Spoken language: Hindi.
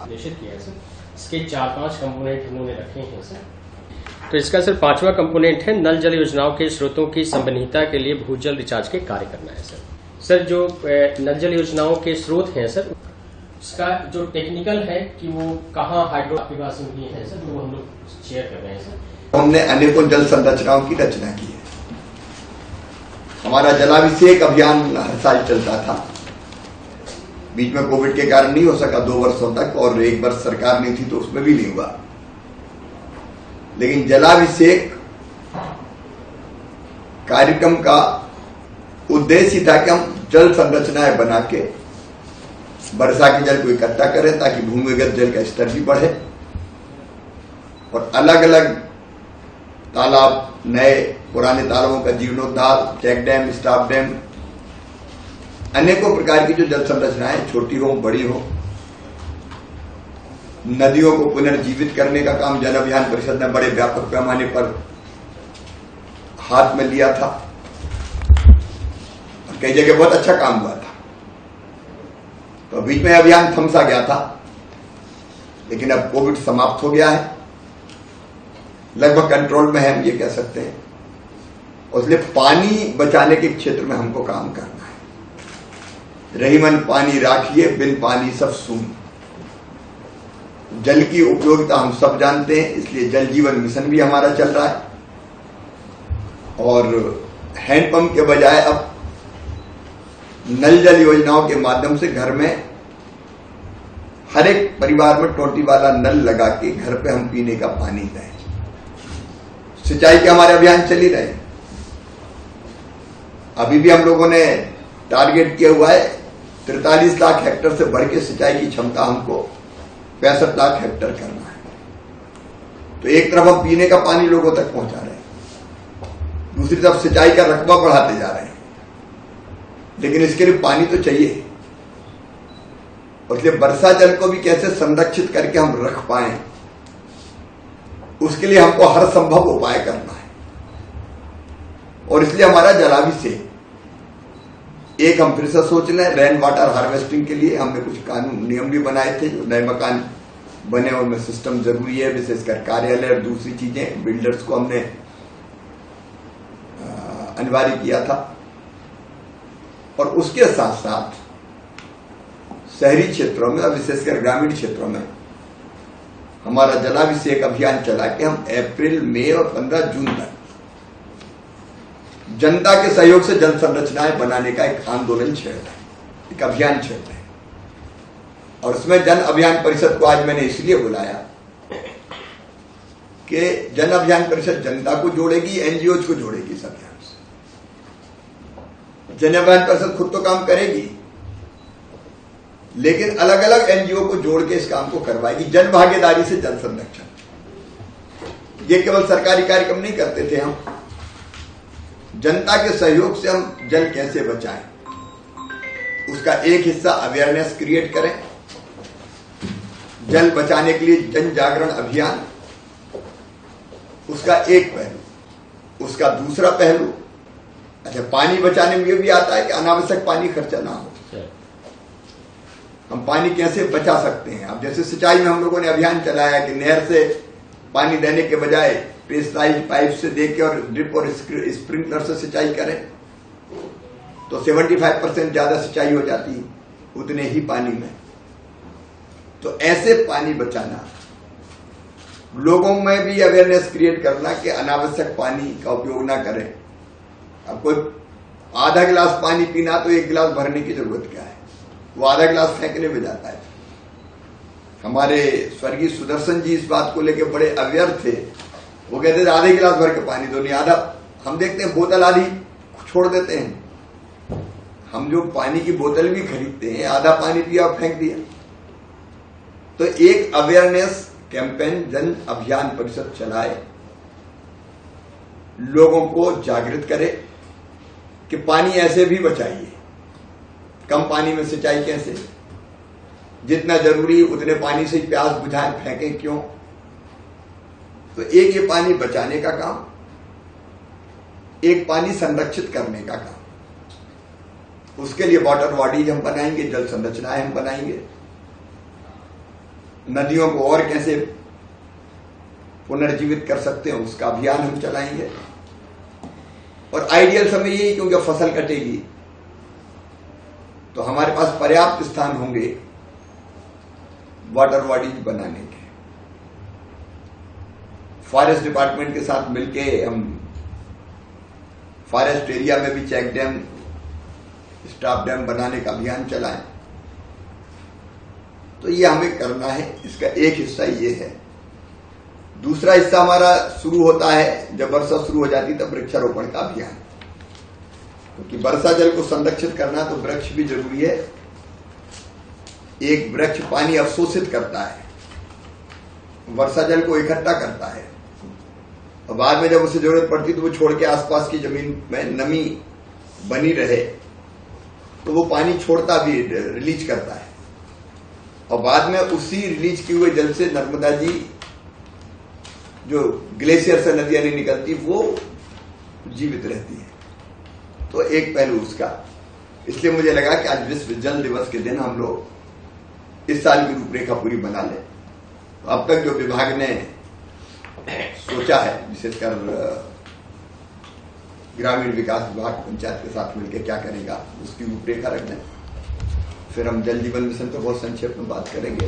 निर्देशित किया है सर। इसके 4-5 कंपोनेंट इन्होंने रखे हैं सर। तो इसका सर 5वां कंपोनेंट है नल जल योजनाओं के स्रोतों की संबंधितता के लिए भूजल रिचार्ज के कार्य करना है सर। सर जो नल जल योजनाओं के स्रोत हैं सर, इसका जो टेक्निकल है कि वो कहाँ हाइड्रो आपके पास में है सर, वो हम लोग शेयर कर रहे हैं सर। हमने अनेकों जल संरचनाओं की रचना की है। हमारा जलाभिषेक अभियान हर साल चलता था। बीच में कोविड के कारण नहीं हो सका 2 वर्षों तक, और 1 वर्ष सरकार नहीं थी तो उसमें भी नहीं हुआ। लेकिन जलाभिषेक कार्यक्रम का उद्देश्य था कि हम जल संरचनाएं बना के वर्षा के जल को इकट्ठा करें ताकि भूमिगत जल का स्तर भी बढ़े, और अलग अलग तालाब, नए पुराने तालाबों का जीर्णोद्धार, चेक डैम, स्टॉप डैम, अनेकों प्रकार की जो जल संरचनाएं छोटी हो बड़ी हो, नदियों को पुनर्जीवित करने का काम जन अभियान परिषद ने बड़े व्यापक पैमाने पर हाथ में लिया था, और कई जगह बहुत अच्छा काम हुआ था। तो बीच में अभियान थमसा गया था, लेकिन अब कोविड समाप्त हो गया है, लगभग कंट्रोल में है, हम ये कह सकते हैं। और इसलिए पानी बचाने के क्षेत्र में हमको काम करना है। रहीमन पानी राखिए, बिन पानी सब सून। जल की उपयोगिता हम सब जानते हैं, इसलिए जल जीवन मिशन भी हमारा चल रहा है। और हैंडपंप के बजाय अब नल जल योजनाओं के माध्यम से घर में हर एक परिवार में टोटी वाला नल लगा के घर पे हम पीने का पानी दें। सिंचाई के हमारे अभियान चल ही रहे हैं। अभी भी हम लोगों ने टारगेट किया हुआ है 43 लाख हेक्टेयर से बढ़ के सिंचाई की क्षमता हमको 65 लाख हेक्टेयर करना है। तो एक तरफ हम पीने का पानी लोगों तक पहुंचा रहे हैं, दूसरी तरफ सिंचाई का रकबा बढ़ाते जा रहे हैं, लेकिन इसके लिए पानी तो चाहिए। और इसलिए वर्षा जल को भी कैसे संरक्षित करके हम रख पाए, उसके लिए हमको हर संभव उपाय करना है। और इसलिए हमारा जलाभिषेक एक हम फिर से सोच लें, रेन वाटर हार्वेस्टिंग के लिए हमने कुछ कानून नियम भी बनाए थे। जो नए मकान बने उनमें सिस्टम जरूरी है, विशेषकर कार्यालय और दूसरी चीजें, बिल्डर्स को हमने अनिवार्य किया था। और उसके साथ साथ शहरी क्षेत्रों में और विशेषकर ग्रामीण क्षेत्रों में हमारा जलाभिषेक अभियान चला के हम अप्रैल, मई और 15 जून तक जनता के सहयोग से जल संरचनाएं बनाने का एक आंदोलन छेड़ रहे हैं, एक अभियान छेड़ रहे हैं। और उसमें जन अभियान परिषद को आज मैंने इसलिए बुलाया कि जन अभियान परिषद जनता को जोड़ेगी, एनजीओज को जोड़ेगी इस अभियान से। जन अभियान परिषद खुद तो काम करेगी, लेकिन अलग अलग एनजीओ को जोड़ के इस काम को करवाएगी। जन भागीदारी से जल संरक्षण, ये केवल सरकारी कार्यक्रम नहीं करते थे हम, जनता के सहयोग से हम जल कैसे बचाएं, उसका एक हिस्सा अवेयरनेस क्रिएट करें। जल बचाने के लिए जन जागरण अभियान, उसका एक पहलू। उसका दूसरा पहलू, अच्छा, पानी बचाने में यह भी आता है कि अनावश्यक पानी खर्चा ना हो। हम पानी कैसे बचा सकते हैं। अब जैसे सिंचाई में हम लोगों ने अभियान चलाया कि नहर से पानी देने के बजाय प्रेशराइज्ड पाइप से देके और ड्रिप और स्प्रिंकलर से सिंचाई करें तो 75% ज्यादा सिंचाई हो जाती है उतने ही पानी में। तो ऐसे पानी बचाना, लोगों में भी अवेयरनेस क्रिएट करना कि अनावश्यक पानी का उपयोग ना करें। अब कोई आधा गिलास पानी पीना तो 1 गिलास भरने की जरूरत क्या है, वो आधा गिलास फेंकने में जाता है। हमारे स्वर्गीय सुदर्शन जी इस बात को लेकर बड़े अवेयर थे। वो कहते थे आधे गिलास भर के पानी दो, नहीं आधा। हम देखते हैं बोतल आधी छोड़ देते हैं। हम जो पानी की बोतल भी खरीदते हैं, आधा पानी पिया और फेंक दिया। तो एक अवेयरनेस कैंपेन जन अभियान परिषद चलाए, लोगों को जागृत करे कि पानी ऐसे भी बचाइए। कम पानी में सिंचाई कैसे, जितना जरूरी उतने पानी से प्यास बुझाएं, फेंकें क्यों। तो एक ये पानी बचाने का काम, एक पानी संरक्षित करने का काम। उसके लिए वाटर बॉडीज हम बनाएंगे, जल संरचनाएं हम बनाएंगे। नदियों को और कैसे पुनर्जीवित कर सकते हैं उसका अभियान हम चलाएंगे। और आइडियल समय यही, क्योंकि फसल कटेगी तो हमारे पास पर्याप्त स्थान होंगे वाटर बॉडीज बनाने के। फॉरेस्ट डिपार्टमेंट के साथ मिलके हम फॉरेस्ट एरिया में भी चेक डैम, स्टॉप डैम बनाने का अभियान चलाएं। तो ये हमें करना है, इसका एक हिस्सा ये है। दूसरा हिस्सा हमारा शुरू होता है जब वर्षा शुरू हो जाती तब वृक्षारोपण का अभियान, क्योंकि वर्षा जल को संरक्षित करना तो वृक्ष भी जरूरी है। एक वृक्ष पानी अवशोषित करता है, वर्षा जल को इकट्ठा करता है और बाद में जब उसे जरूरत पड़ती तो वो छोड़ के आसपास की जमीन में नमी बनी रहे तो वो पानी छोड़ता भी, रिलीज करता है। और बाद में उसी रिलीज किए हुए जल से नर्मदा जी, जो ग्लेशियर से नदियां नहीं निकलती, वो जीवित रहती है। तो एक पहलू उसका, इसलिए मुझे लगा कि आज विश्व जल दिवस के दिन हम लोग इस साल की रूपरेखा पूरी बना लें। तो अब तक जो विभाग ने सोचा है, विशेषकर ग्रामीण विकास विभाग पंचायत के साथ मिलकर क्या करेगा, उसकी रूपरेखा रख दें। फिर हम जल जीवन मिशन पर बहुत संक्षेप में बात करेंगे।